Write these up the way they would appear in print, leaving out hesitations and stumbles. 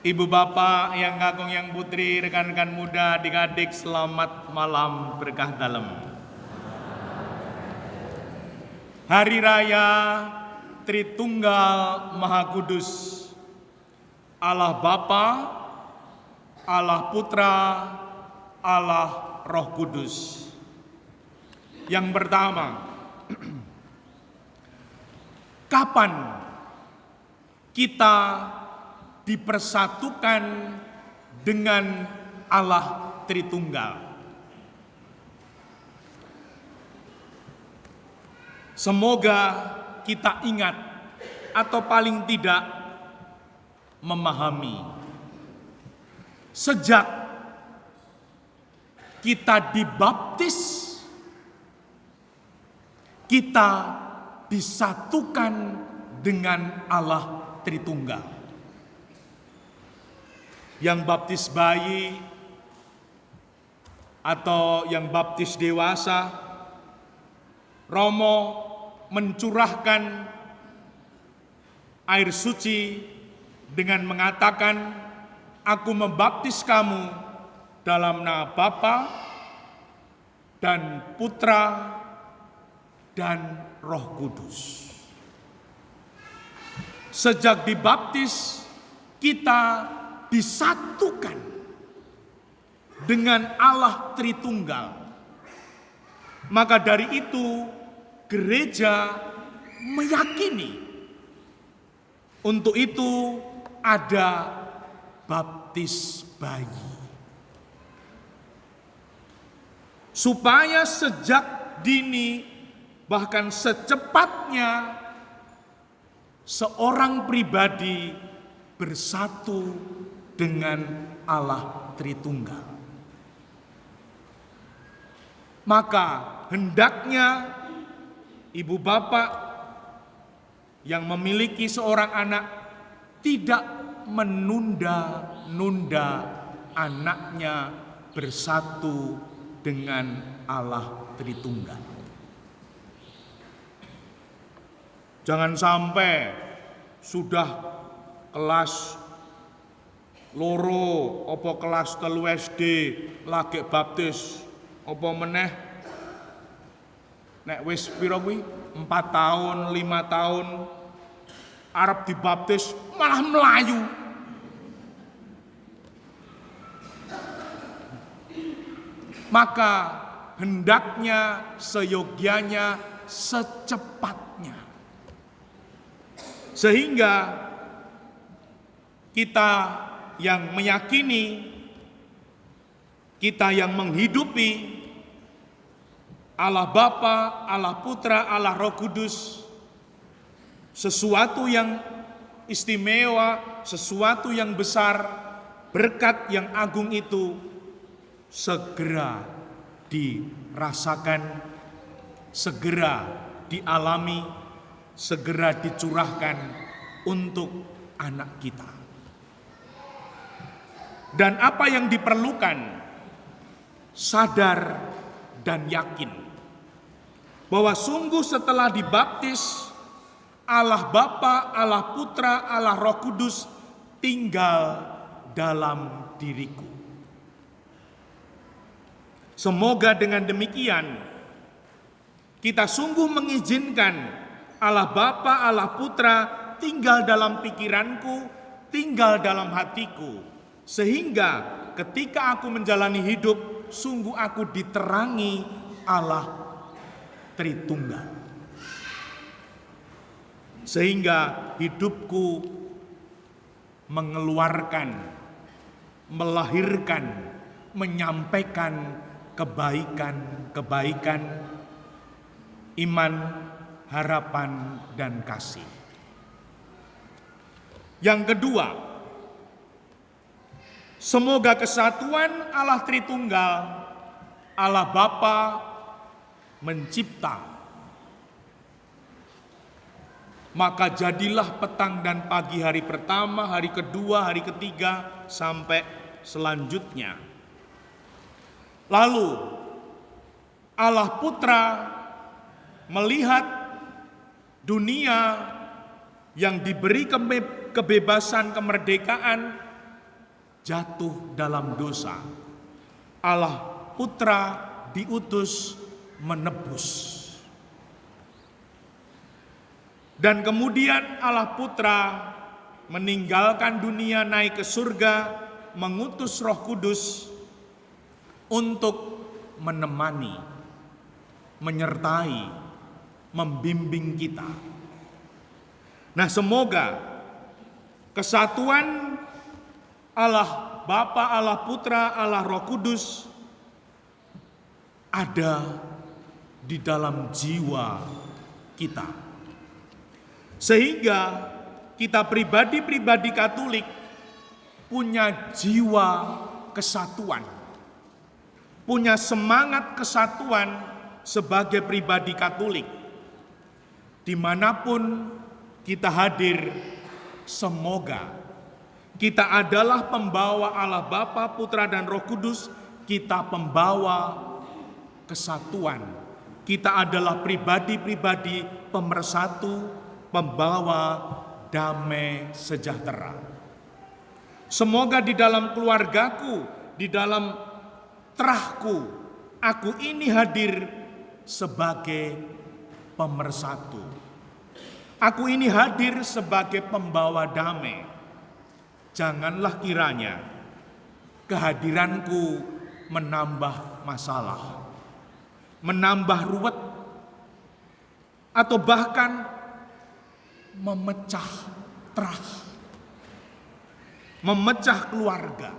Ibu bapak, yang kakung, yang putri, rekan-rekan muda, adik-adik, selamat malam berkah dalam. Hari Raya Tritunggal Maha Kudus, Allah Bapa, Allah Putra, Allah Roh Kudus. Yang pertama, kapan kita dipersatukan dengan Allah Tritunggal? Semoga kita ingat atau paling tidak memahami. Sejak kita dibaptis, kita disatukan dengan Allah Tritunggal. Yang baptis bayi atau yang baptis dewasa, Romo mencurahkan air suci dengan mengatakan, "Aku membaptis kamu dalam nama Bapa dan Putra dan Roh Kudus." Sejak dibaptis, kita disatukan dengan Allah Tritunggal. Maka dari itu, gereja meyakini untuk itu ada baptis bayi. Supaya sejak dini, bahkan secepatnya, seorang pribadi bersatu dengan Allah Tritunggal. Maka hendaknya ibu bapak yang memiliki seorang anak tidak menunda-nunda anaknya bersatu dengan Allah Tritunggal. Jangan sampai sudah kelas loro opo kelas 3 SD lagi baptis opo meneh nek wis pira kuwi 4 tahun 5 tahun arep dibaptis malah melayu. Maka hendaknya seyogyanya secepatnya, sehingga kita yang meyakini, kita yang menghidupi Allah Bapa, Allah Putra, Allah Roh Kudus, sesuatu yang istimewa, sesuatu yang besar, berkat yang agung itu segera dirasakan, segera dialami, segera dicurahkan untuk anak kita. Dan apa yang diperlukan? Sadar dan yakin bahwa sungguh setelah dibaptis, Allah Bapa, Allah Putra, Allah Roh Kudus tinggal dalam diriku. Semoga dengan demikian kita sungguh mengizinkan Allah Bapa, Allah Putra tinggal dalam pikiranku, tinggal dalam hatiku, sehingga ketika aku menjalani hidup, sungguh aku diterangi Allah Tritunggal. Sehingga hidupku mengeluarkan, melahirkan, menyampaikan kebaikan-kebaikan, iman, harapan, dan kasih. Yang kedua, semoga kesatuan Allah Tritunggal, Allah Bapa mencipta, maka jadilah petang dan pagi hari pertama, hari kedua, hari ketiga, sampai selanjutnya. Lalu Allah Putra melihat dunia yang diberi kebebasan, kemerdekaan, jatuh dalam dosa, Allah Putra diutus menebus. Dan kemudian Allah Putra meninggalkan dunia, naik ke surga, mengutus Roh Kudus untuk menemani, menyertai, membimbing kita. Nah, semoga kesatuan Allah Bapa, Allah Putra, Allah Roh Kudus ada di dalam jiwa kita. Sehingga kita pribadi-pribadi Katolik punya jiwa kesatuan, punya semangat kesatuan sebagai pribadi Katolik. Dimanapun kita hadir, semoga kita adalah pembawa Allah Bapa, Putra, dan Roh Kudus. Kita pembawa kesatuan. Kita adalah pribadi-pribadi pemersatu, pembawa damai sejahtera. Semoga di dalam keluargaku, di dalam terahku, aku ini hadir sebagai pemersatu. Aku ini hadir sebagai pembawa damai. Janganlah kiranya kehadiranku menambah masalah, menambah ruwet, atau bahkan memecah terah, memecah keluarga.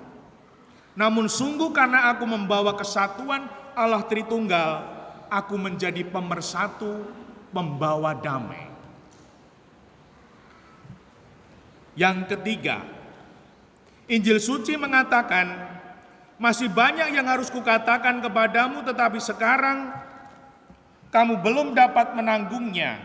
Namun sungguh karena aku membawa kesatuan Allah Tritunggal, aku menjadi pemersatu, pembawa damai. Yang ketiga, Injil suci mengatakan, masih banyak yang harus kukatakan kepadamu, tetapi sekarang kamu belum dapat menanggungnya.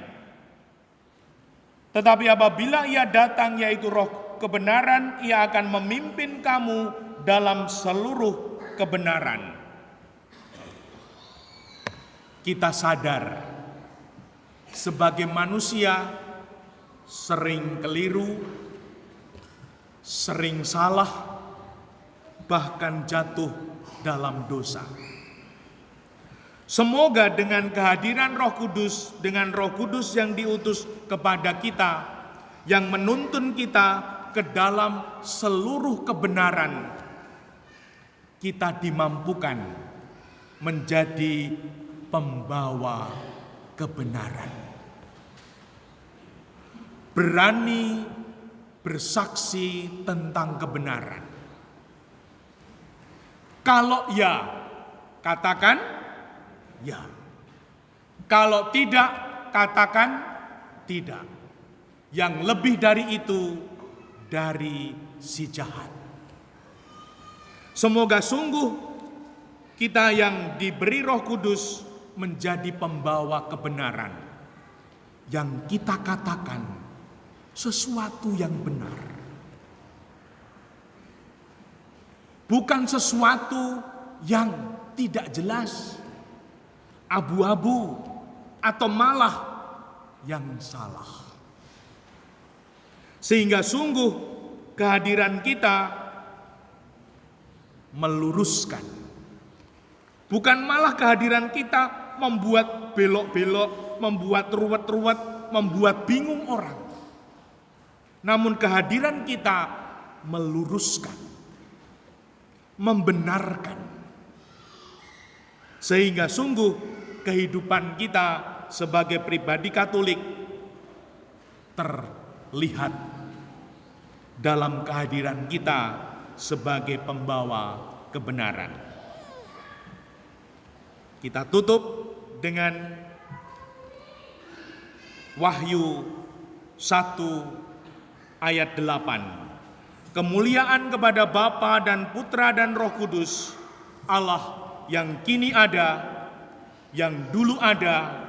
Tetapi apabila Ia datang, yaitu Roh kebenaran, Ia akan memimpin kamu dalam seluruh kebenaran. Kita sadar sebagai manusia sering keliru, sering salah, bahkan jatuh dalam dosa. Semoga dengan kehadiran Roh Kudus, dengan Roh Kudus yang diutus kepada kita, yang menuntun kita ke dalam seluruh kebenaran, kita dimampukan menjadi pembawa kebenaran. Berani bersaksi tentang kebenaran. Kalau ya, katakan ya. Kalau tidak, katakan tidak. Yang lebih dari itu, dari si jahat. Semoga sungguh kita yang diberi Roh Kudus menjadi pembawa kebenaran. Yang kita katakan sesuatu yang benar. Bukan sesuatu yang tidak jelas, abu-abu, atau malah yang salah. Sehingga sungguh kehadiran kita meluruskan. Bukan malah kehadiran kita membuat belok-belok, membuat ruwet-ruwet, membuat bingung orang. Namun kehadiran kita meluruskan, membenarkan. Sehingga sungguh kehidupan kita sebagai pribadi Katolik terlihat dalam kehadiran kita sebagai pembawa kebenaran. Kita tutup dengan Wahyu 1 ayat 8. Kemuliaan kepada Bapa dan Putra dan Roh Kudus, Allah yang kini ada, yang dulu ada,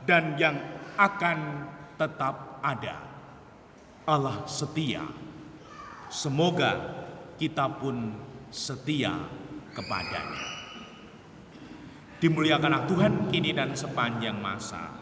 dan yang akan tetap ada. Allah setia. Semoga kita pun setia kepadanya. Dimuliakanlah Tuhan kini dan sepanjang masa.